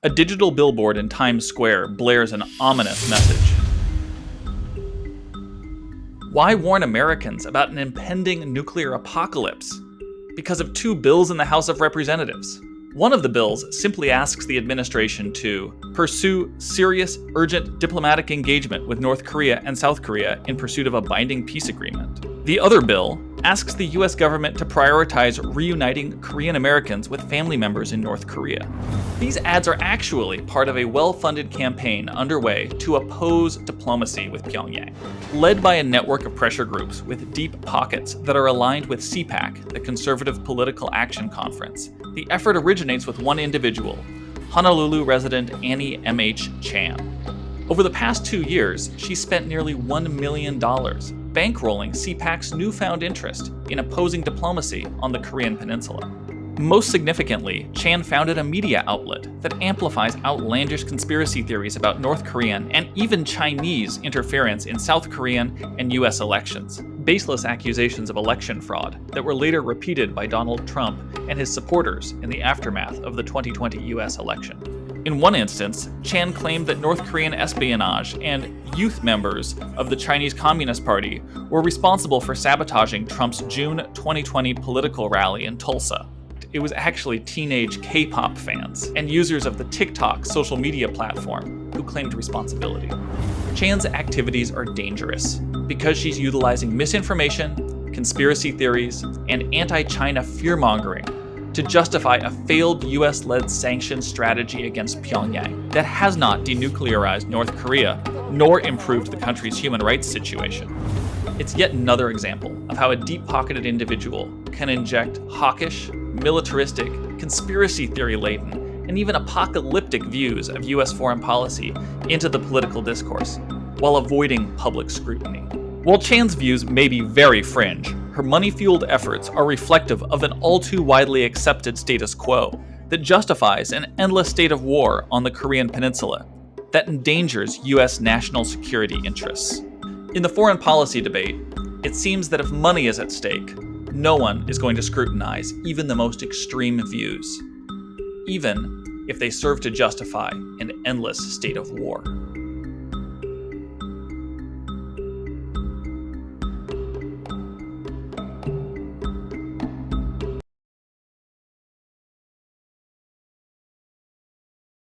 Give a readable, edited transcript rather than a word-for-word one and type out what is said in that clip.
A digital billboard in Times Square blares an ominous message. Why warn Americans about an impending nuclear apocalypse? Because of two bills in the House of Representatives. One of the bills simply asks the administration to pursue serious, urgent diplomatic engagement with North Korea and South Korea in pursuit of a binding peace agreement. The other bill asks the US government to prioritize reuniting Korean Americans with family members in North Korea. These ads are actually part of a well-funded campaign underway to oppose diplomacy with Pyongyang. Led by a network of pressure groups with deep pockets that are aligned with CPAC, the Conservative Political Action Conference, the effort originates with one individual, Honolulu resident Annie M.H. Chan. Over the past 2 years, she spent nearly $1 million bankrolling CPAC's newfound interest in opposing diplomacy on the Korean Peninsula. Most significantly, Chan founded a media outlet that amplifies outlandish conspiracy theories about North Korean and even Chinese interference in South Korean and US elections, baseless accusations of election fraud that were later repeated by Donald Trump and his supporters in the aftermath of the 2020 US election. In one instance, Chan claimed that North Korean espionage and youth members of the Chinese Communist Party were responsible for sabotaging Trump's June 2020 political rally in Tulsa. It was actually teenage K-pop fans and users of the TikTok social media platform who claimed responsibility. Chan's activities are dangerous because she's utilizing misinformation, conspiracy theories, and anti-China fear-mongering to justify a failed US-led sanctions strategy against Pyongyang that has not denuclearized North Korea nor improved the country's human rights situation. It's yet another example of how a deep-pocketed individual can inject hawkish, militaristic, conspiracy theory-laden, and even apocalyptic views of US foreign policy into the political discourse, while avoiding public scrutiny. While Chan's views may be very fringe, her money-fueled efforts are reflective of an all-too-widely accepted status quo that justifies an endless state of war on the Korean Peninsula that endangers US national security interests. In the foreign policy debate, it seems that if money is at stake, no one is going to scrutinize even the most extreme views, even if they serve to justify an endless state of war.